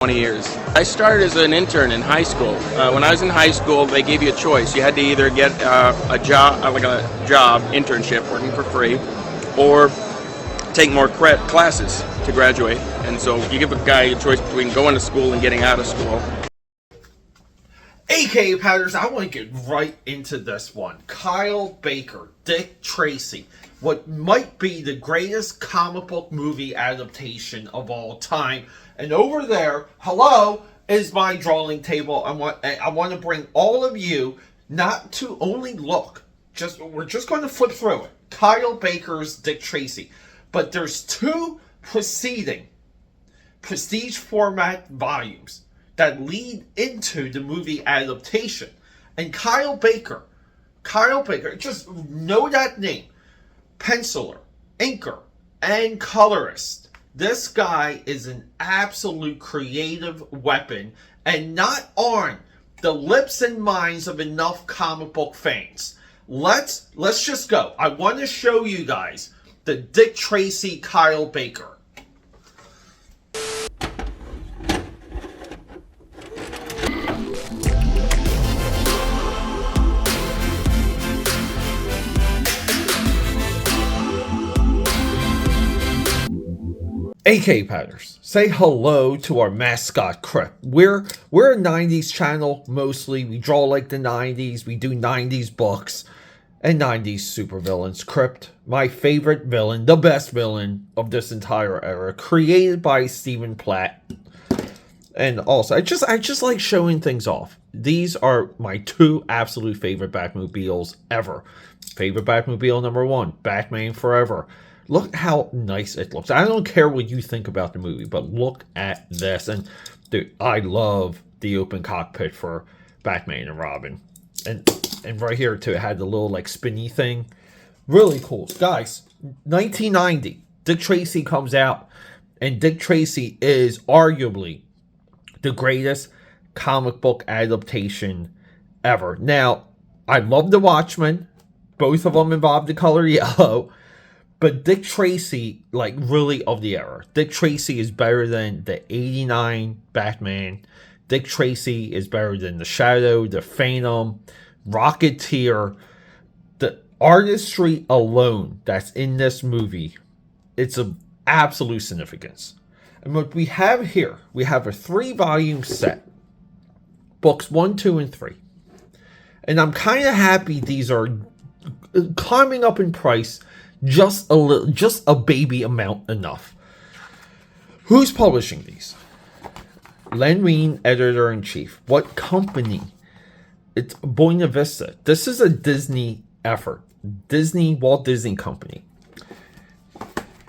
20 years. I started as an intern in high school. When I was in high school, they gave you a choice. You had to either get a job, internship, working for free, or take more classes to graduate. And so you give a guy a choice between going to school and getting out of school. AKAPADers, I want to get right into this one. Kyle Baker, Dick Tracy. What might be the greatest comic book movie adaptation of all time. And over there, hello, is my drawing table. I want to bring all of you not to only look. We're just going to flip through it. Kyle Baker's Dick Tracy. But there's two preceding prestige format volumes that lead into the movie adaptation. And Kyle Baker, just know that name. Penciler, inker, and colorist. This guy is an absolute creative weapon and not on the lips and minds of enough comic book fans. Let's just go. I want to show you guys the Dick Tracy Kyle Baker. AKAPADers, say hello to our mascot Crip. We're a 90s channel mostly. We draw like the 90s. We do 90s books and 90s supervillains. Crypt, my favorite villain, the best villain of this entire era, created by Stephen Platt. And also, I just like showing things off. These are my two absolute favorite Batmobiles ever. Favorite Batmobile number one, Batman Forever. Look how nice it looks. I don't care what you think about the movie, but look at this. And dude, I love the open cockpit for Batman and Robin. And right here too, it had the little like spinny thing. Really cool. Guys, 1990, Dick Tracy comes out. And Dick Tracy is arguably the greatest comic book adaptation ever. Now, I love The Watchmen. Both of them involve the color yellow. But Dick Tracy, like, really of the era. Dick Tracy is better than the 89 Batman. Dick Tracy is better than The Shadow, The Phantom, Rocketeer. The artistry alone that's in this movie, it's of absolute significance. And what we have here, we have a 3-volume set. Books 1, 2, and 3. And I'm kind of happy these are climbing up in price. Just a baby amount enough. Who's publishing these? Len Wein, editor-in-chief. What company? It's Buena Vista. This is a Disney effort. Walt Disney Company.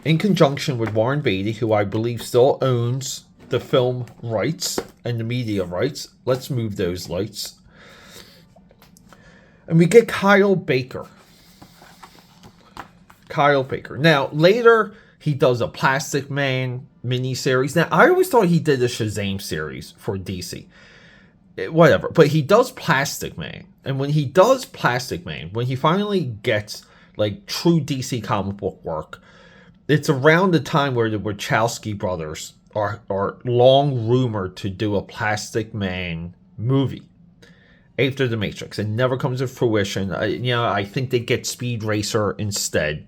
In conjunction with Warren Beatty, who I believe still owns the film rights and the media rights. Let's move those lights. And we get Kyle Baker. Now, later, he does a Plastic Man miniseries. Now, I always thought he did a Shazam series for DC. Whatever. But he does Plastic Man. And when he does Plastic Man, when he finally gets, like, true DC comic book work, it's around the time where the Wachowski brothers are long rumored to do a Plastic Man movie after The Matrix. It never comes to fruition. I think they get Speed Racer instead.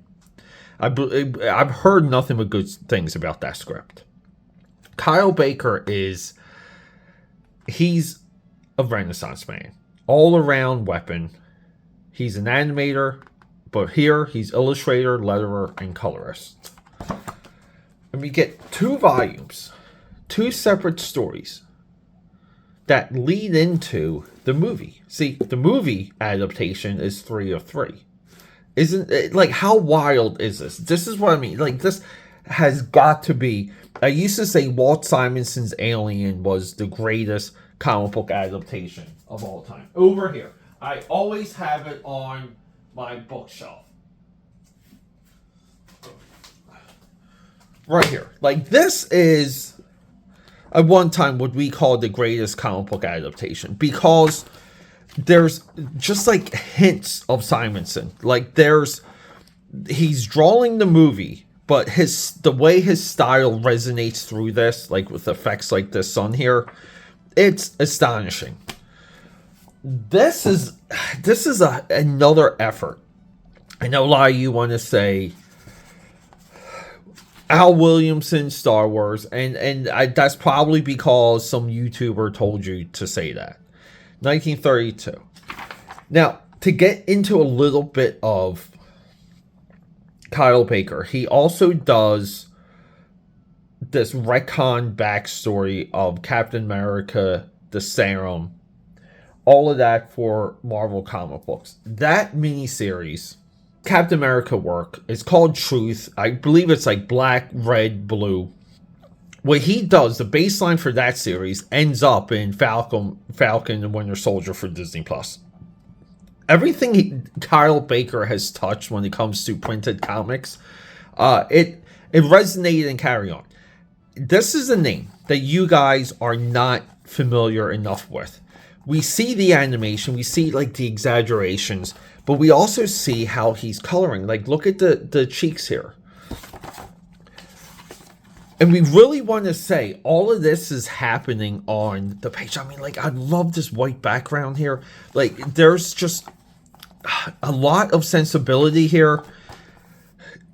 I've heard nothing but good things about that script. Kyle Baker he's a Renaissance man. All around weapon. He's an animator, but here he's illustrator, letterer, and colorist. And we get 2 volumes, 2 separate stories that lead into the movie. See, the movie adaptation is 3 of 3. Isn't it, like, how wild is this? This is what I mean. Like, this has got to be. I used to say Walt Simonson's Alien was the greatest comic book adaptation of all time. Over here. I always have it on my bookshelf. Right here. Like, this is at one time what we call the greatest comic book adaptation. Because there's just like hints of Simonson. Like, he's drawing the movie, but the way his style resonates through this, like with effects like this sun here, it's astonishing. This is another effort. I know a lot of you want to say Al Williamson, Star Wars, and that's probably because some YouTuber told you to say that. 1932. Now, to get into a little bit of Kyle Baker, he also does this retcon backstory of Captain America, the serum, all of that for Marvel comic books. That miniseries, Captain America work, is called Truth. I believe it's like black, red, blue. What he does, the baseline for that series, ends up in Falcon and Winter Soldier for Disney Plus. Everything Kyle Baker has touched when it comes to printed comics, it resonated and carried on. This is a name that you guys are not familiar enough with. We see the animation, we see like the exaggerations, but we also see how he's coloring. Like, look at the cheeks here. And we really want to say all of this is happening on the page. I mean, like, I love this white background here. Like, there's just a lot of sensibility here.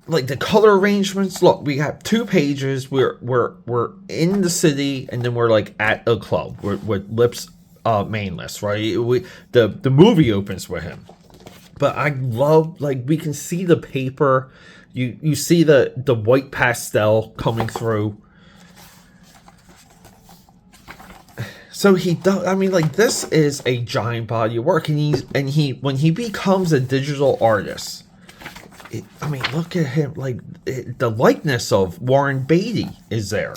Like, the color arrangements. Look, we have 2 pages. We're in the city, and then we're like at a club with Lips mainless, right? The movie opens with him. But I love, like, we can see the paper. You see the white pastel coming through. So he does. I mean, like, this is a giant body of work, and he when he becomes a digital artist, I mean, look at him. Like, the likeness of Warren Beatty is there.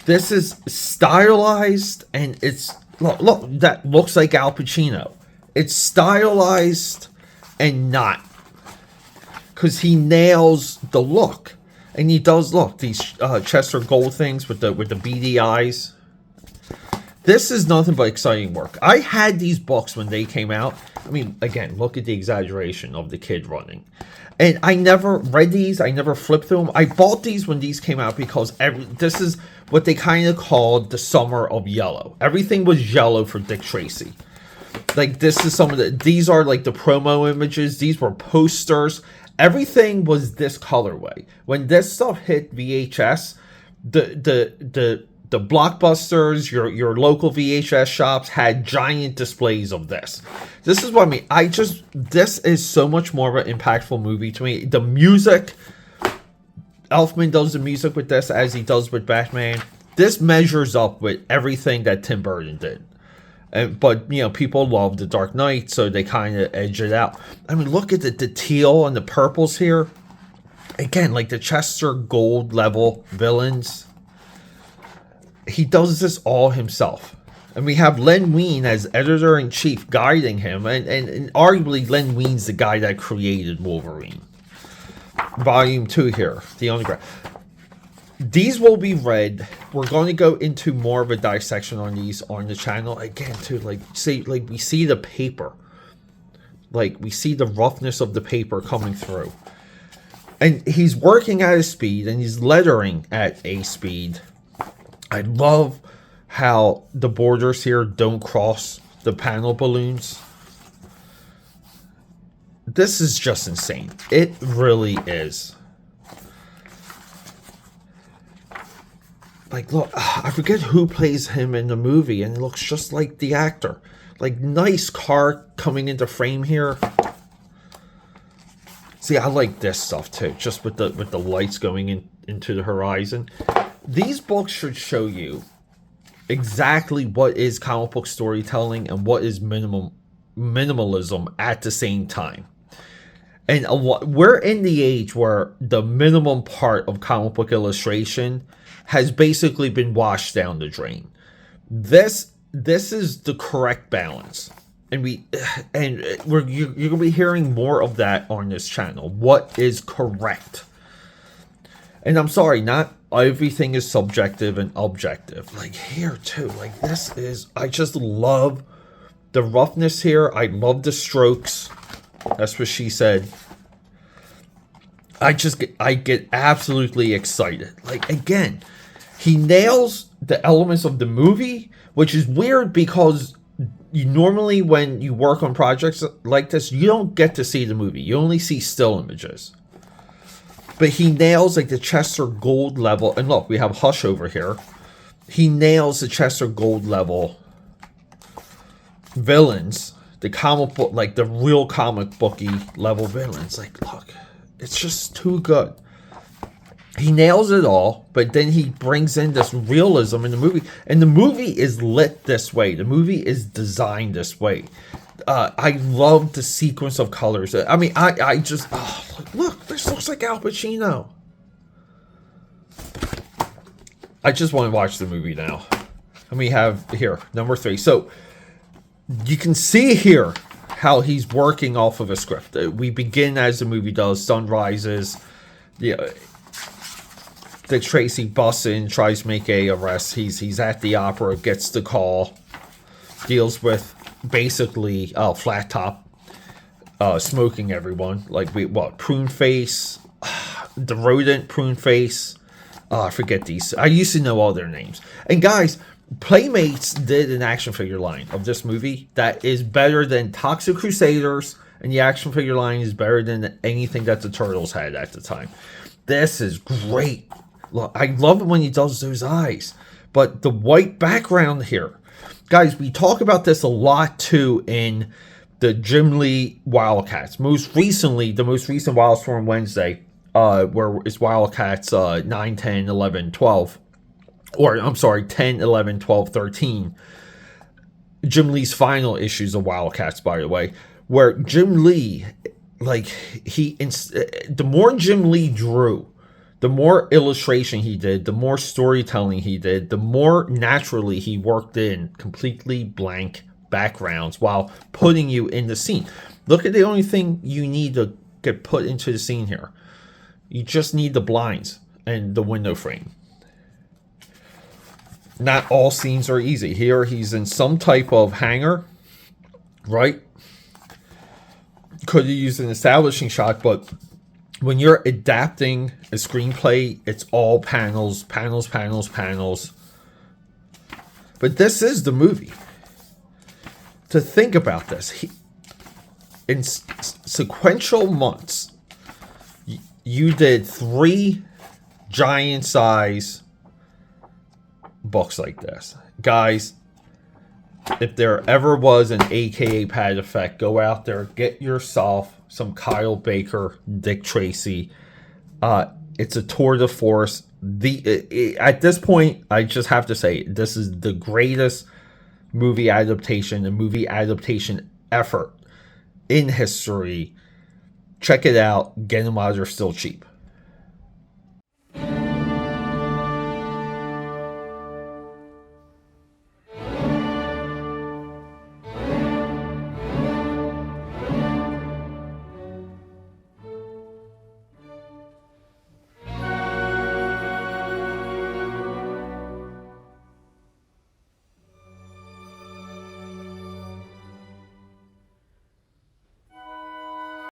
This is stylized, and it's look that looks like Al Pacino. It's stylized and not. Because he nails the look, and he does look these Chester Gold things with the beady eyes. This is nothing but exciting work. I had these books when they came out. I mean, again, look at the exaggeration of the kid running, and I never read these. I never flipped through them. I bought these when these came out because this is what they kind of called the summer of yellow. Everything was yellow for Dick Tracy. Like, this is these are like the promo images. These were posters. Everything was this colorway. When this stuff hit VHS, the Blockbusters, your local VHS shops had giant displays of this. This is what I mean. This is so much more of an impactful movie to me. The music, Elfman does the music with this as he does with Batman. This measures up with everything that Tim Burton did. But, you know, people love The Dark Knight, so they kind of edge it out. I mean, look at the teal and the purples here. Again, like the Chester Gold level villains. He does this all himself. And we have Len Wein as editor-in-chief guiding him. And arguably, Len Wein's the guy that created Wolverine. Volume 2 here, the autograph. These will be read. We're going to go into more of a dissection on these on the channel. Again, too, like, we see the paper. Like, we see the roughness of the paper coming through. And he's working at a speed, and he's lettering at a speed. I love how the borders here don't cross the panel balloons. This is just insane. It really is. Like, look, I forget who plays him in the movie, and it looks just like the actor. Like, nice car coming into frame here. See, I like this stuff too, just with the lights going into the horizon. These books should show you exactly what is comic book storytelling and what is minimalism at the same time. And we're in the age where the minimum part of comic book illustration has basically been washed down the drain. This is the correct balance, and you're gonna be hearing more of that on this channel. What is correct? And I'm sorry, not everything is subjective and objective. Like here too, like this is. I just love the roughness here. I love the strokes. That's what she said. I get absolutely excited. Like, again, he nails the elements of the movie, which is weird because you normally, when you work on projects like this, you don't get to see the movie. You only see still images. But he nails like the Chester Gold level. And look, we have Hush over here. He nails the Chester Gold level villains. The comic book, like the real comic booky level villains. Like, look, it's just too good. He nails it all, but then he brings in this realism in the movie. And the movie is lit this way. The movie is designed this way. I love the sequence of colors. I mean, I just... Oh, look, this looks like Al Pacino. I just want to watch the movie now. And we have here, number 3. So, you can see here how he's working off of a script. We begin as the movie does. Sun rises. Yeah. The Tracy busts in, tries to make a arrest. He's at the opera, gets the call, deals with basically flat top, smoking everyone. Like prune face, the rodent prune face. I forget these. I used to know all their names. And guys, Playmates did an action figure line of this movie that is better than Toxic Crusaders, and the action figure line is better than anything that the Turtles had at the time. This is great. Look, I love it when he does those eyes. But the white background here. Guys, we talk about this a lot too in the Jim Lee Wildcats. Most recently, the most recent Wildstorm Wednesday, where it's Wildcats 9, 10, 11, 12. Or, I'm sorry, 10, 11, 12, 13. Jim Lee's final issues of Wildcats, by the way. Where Jim Lee, like, the more Jim Lee drew, the more illustration he did, the more storytelling he did, the more naturally he worked in completely blank backgrounds while putting you in the scene. Look at the only thing you need to get put into the scene here. You just need the blinds and the window frame. Not all scenes are easy. Here he's in some type of hangar, right? Could have used an establishing shot, but when you're adapting a screenplay, it's all panels, panels, panels, panels. But this is the movie. To think about this, in sequential months, you did 3 giant size books like this. Guys, if there ever was an AKAPAD effect, go out there, get yourself some Kyle Baker, Dick Tracy. It's a tour de force. At this point, I just have to say, this is the greatest movie adaptation and movie adaptation effort in history. Check it out. Get them while they're still cheap.